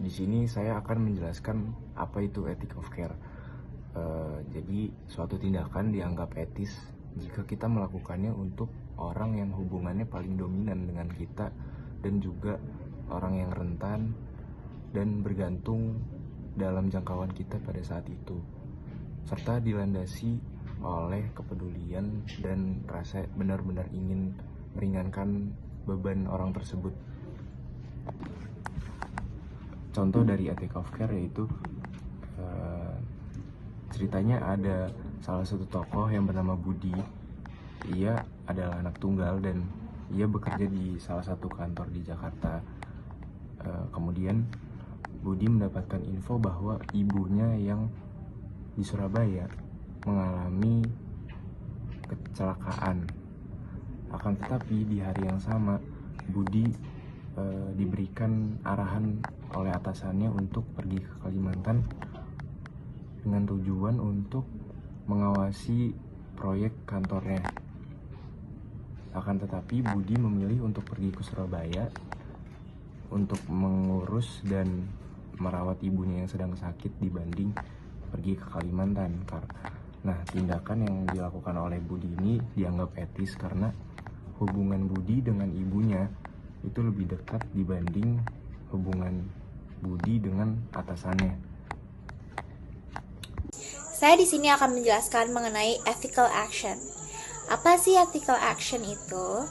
Di sini saya akan menjelaskan apa itu ethic of care. Jadi suatu tindakan dianggap etis jika kita melakukannya untuk orang yang hubungannya paling dominan dengan kita dan juga orang yang rentan dan bergantung dalam jangkauan kita pada saat itu, serta dilandasi oleh kepedulian dan rasa benar-benar ingin meringankan beban orang tersebut. Contoh dari ethic of care yaitu ceritanya ada salah satu tokoh yang bernama Budi. Ia adalah anak tunggal dan ia bekerja di salah satu kantor di Jakarta. Kemudian Budi mendapatkan info bahwa ibunya yang di Surabaya mengalami kecelakaan. Akan tetapi di hari yang sama Budi diberikan arahan oleh atasannya untuk pergi ke Kalimantan dengan tujuan untuk mengawasi proyek kantornya. Akan tetapi Budi memilih untuk pergi ke Surabaya untuk mengurus dan merawat ibunya yang sedang sakit dibanding pergi ke Kalimantan. Nah, tindakan yang dilakukan oleh Budi ini dianggap etis karena hubungan Budi dengan ibunya itu lebih dekat dibanding hubungan Budi dengan atasannya. Saya di sini akan menjelaskan mengenai ethical action. Apa sih ethical action itu?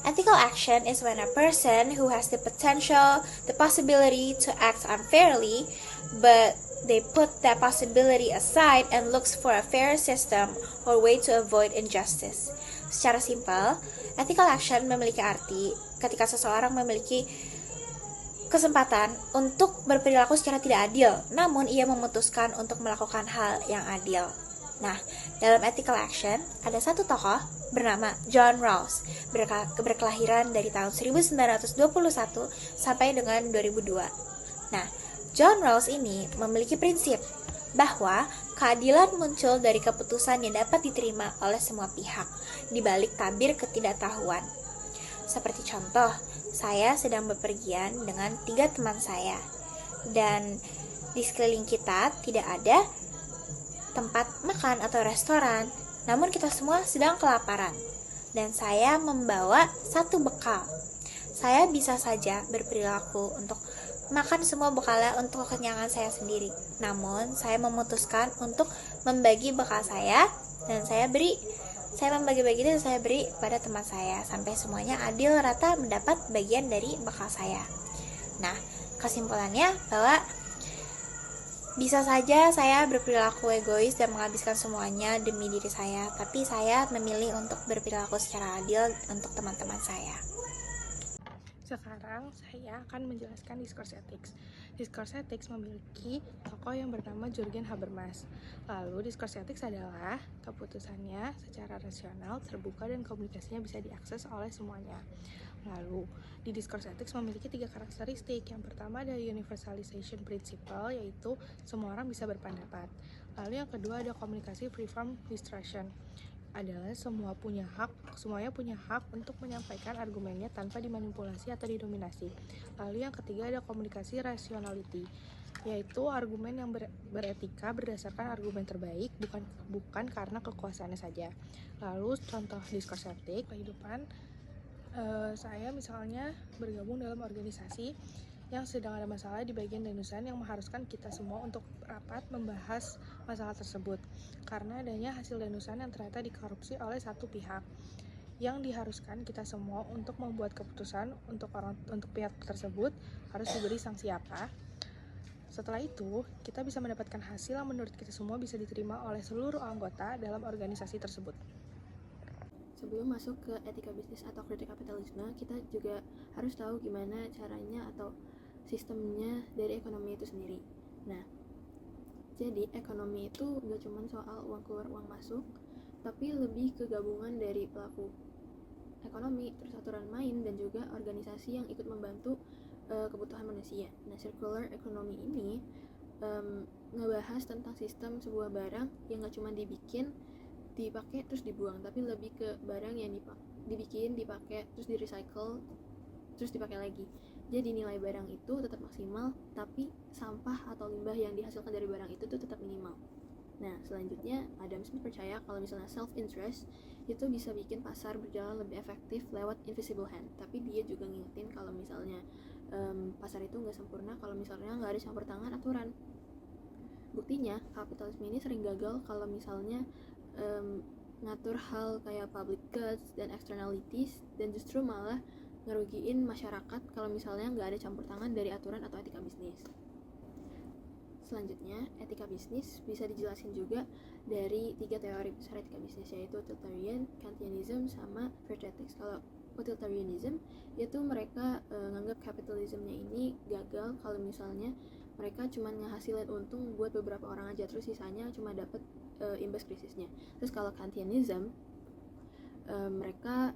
Ethical action is when a person who has the potential, the possibility to act unfairly, but they put that possibility aside and looks for a fair system or way to avoid injustice. Secara simpel, ethical action memiliki arti ketika seseorang memiliki kesempatan untuk berperilaku secara tidak adil, namun ia memutuskan untuk melakukan hal yang adil. Nah, dalam ethical action, ada satu tokoh bernama John Rawls, berkelahiran dari tahun 1921 sampai dengan 2002. Nah, John Rawls ini memiliki prinsip bahwa keadilan muncul dari keputusan yang dapat diterima oleh semua pihak, di balik tabir ketidaktahuan. Seperti contoh, saya sedang bepergian dengan 3 teman saya, dan di sekeliling kita tidak ada tempat makan atau restoran, namun kita semua sedang kelaparan, dan saya membawa satu bekal. Saya bisa saja berperilaku untuk makan semua bekalnya untuk kekenyangan saya sendiri, namun saya memutuskan untuk membagi bekal saya, dan saya membagi-bagi dan saya beri pada teman saya sampai semuanya adil rata mendapat bagian dari bekal saya. Nah, kesimpulannya bahwa bisa saja saya berperilaku egois dan menghabiskan semuanya demi diri saya, tapi saya memilih untuk berperilaku secara adil untuk teman-teman saya. Sekarang saya akan menjelaskan Discourse Ethics. Discourse Ethics memiliki tokoh yang bernama Jürgen Habermas. Lalu Discourse Ethics adalah keputusannya secara rasional, terbuka, dan komunikasinya bisa diakses oleh semuanya. Lalu di Discourse Ethics memiliki 3 karakteristik. Yang pertama ada Universalization Principle, yaitu semua orang bisa berpendapat. Lalu yang kedua ada komunikasi free from distraction, adalah semuanya punya hak untuk menyampaikan argumennya tanpa dimanipulasi atau didominasi. Lalu yang ketiga ada komunikasi rationality, yaitu argumen yang beretika berdasarkan argumen terbaik, bukan karena kekuasaannya saja. Lalu contoh discourse ethics kehidupan, saya misalnya bergabung dalam organisasi yang sedang ada masalah di bagian denusan yang mengharuskan kita semua untuk rapat membahas masalah tersebut karena adanya hasil denusan yang ternyata dikorupsi oleh satu pihak, yang diharuskan kita semua untuk membuat keputusan untuk pihak tersebut harus diberi sanksi apa. Setelah itu, kita bisa mendapatkan hasil yang menurut kita semua bisa diterima oleh seluruh anggota dalam organisasi tersebut. Sebelum masuk ke etika bisnis atau kritik kapitalisme, kita juga harus tahu gimana caranya atau sistemnya dari ekonomi itu sendiri. Nah, jadi ekonomi itu gak cuma soal uang keluar uang masuk, tapi lebih ke gabungan dari pelaku ekonomi, terus aturan main, dan juga organisasi yang ikut membantu kebutuhan manusia. Nah, circular economy ini ngebahas tentang sistem sebuah barang yang gak cuma dipakai terus dibuang, tapi lebih ke barang yang dibikin, dipakai, terus di recycle, terus dipakai lagi. Jadi nilai barang itu tetap maksimal, tapi sampah atau limbah yang dihasilkan dari barang itu tuh tetap minimal. Nah, selanjutnya Adam Smith percaya kalau misalnya self-interest itu bisa bikin pasar berjalan lebih efektif lewat invisible hand. Tapi dia juga ngingetin kalau misalnya pasar itu nggak sempurna kalau misalnya nggak ada campur tangan aturan. Buktinya, kapitalisme ini sering gagal kalau misalnya ngatur hal kayak public goods dan externalities, dan justru malah ngerugiin masyarakat kalau misalnya nggak ada campur tangan dari aturan atau etika bisnis. Selanjutnya, etika bisnis bisa dijelasin juga dari 3 teori besar etika bisnis, yaitu utilitarian, Kantianism, sama virtue ethics. Kalau utilitarianism itu mereka nganggap kapitalismenya ini gagal kalau misalnya mereka cuma ngehasilin untung buat beberapa orang aja, terus sisanya cuma dapat imbas krisisnya. Terus kalau Kantianism mereka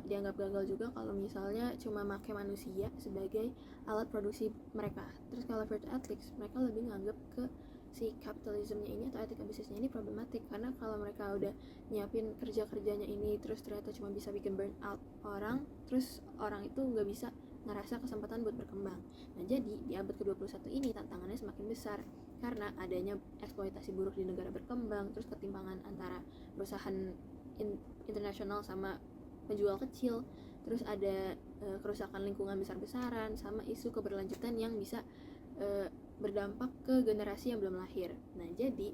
dianggap gagal juga kalau misalnya cuma pakai manusia sebagai alat produksi mereka. Terus kalau virtue ethics, mereka lebih nganggap ke si kapitalismenya ini atau etika bisnisnya ini problematik, karena kalau mereka udah nyiapin kerja-kerjanya ini terus ternyata cuma bisa bikin burn out orang, terus orang itu nggak bisa ngerasa kesempatan buat berkembang. Nah, jadi di abad ke-21 ini tantangannya semakin besar karena adanya eksploitasi buruk di negara berkembang, terus ketimpangan antara perusahaan internasional sama penjual kecil, terus ada kerusakan lingkungan besar-besaran, sama isu keberlanjutan yang bisa berdampak ke generasi yang belum lahir. Nah, jadi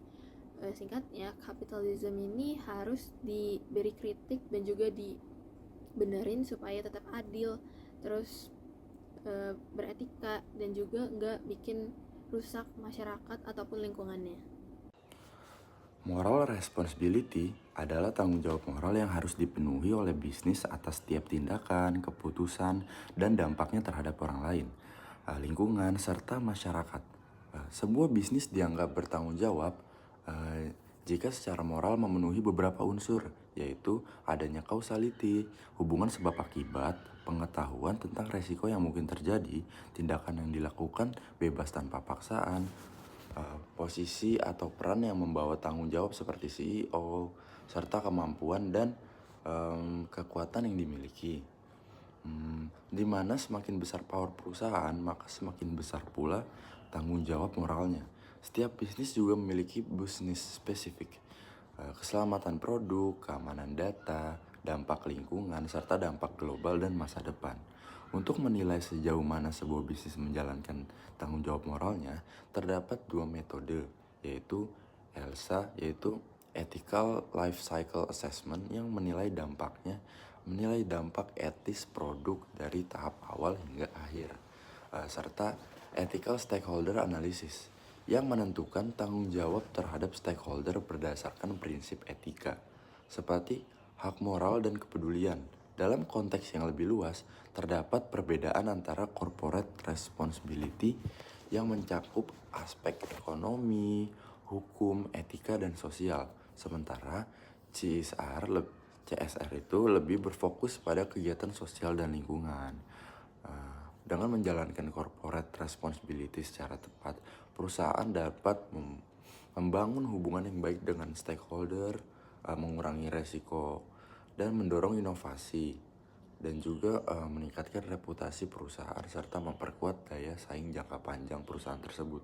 singkatnya, kapitalisme ini harus diberi kritik dan juga dibenerin supaya tetap adil, terus beretika, dan juga nggak bikin rusak masyarakat ataupun lingkungannya. Moral responsibility adalah tanggung jawab moral yang harus dipenuhi oleh bisnis atas setiap tindakan, keputusan, dan dampaknya terhadap orang lain, lingkungan, serta masyarakat. Sebuah bisnis dianggap bertanggung jawab jika secara moral memenuhi beberapa unsur, yaitu adanya causality, hubungan sebab akibat, pengetahuan tentang resiko yang mungkin terjadi, tindakan yang dilakukan bebas tanpa paksaan, posisi atau peran yang membawa tanggung jawab seperti CEO, serta kemampuan dan kekuatan yang dimiliki. Di mana semakin besar power perusahaan, maka semakin besar pula tanggung jawab moralnya. Setiap bisnis juga memiliki business spesifik, keselamatan produk, keamanan data, dampak lingkungan, serta dampak global dan masa depan. Untuk menilai sejauh mana sebuah bisnis menjalankan tanggung jawab moralnya, terdapat 2 metode, yaitu ELSA, yaitu Ethical Life Cycle Assessment, yang menilai dampak etis produk dari tahap awal hingga akhir, serta Ethical Stakeholder Analysis, yang menentukan tanggung jawab terhadap stakeholder berdasarkan prinsip etika, seperti hak moral dan kepedulian. Dalam konteks yang lebih luas, terdapat perbedaan antara corporate responsibility yang mencakup aspek ekonomi, hukum, etika, dan sosial. Sementara CSR itu lebih berfokus pada kegiatan sosial dan lingkungan. Dengan menjalankan corporate responsibility secara tepat, perusahaan dapat membangun hubungan yang baik dengan stakeholder, mengurangi resiko, dan mendorong inovasi, dan juga meningkatkan reputasi perusahaan serta memperkuat daya saing jangka panjang perusahaan tersebut.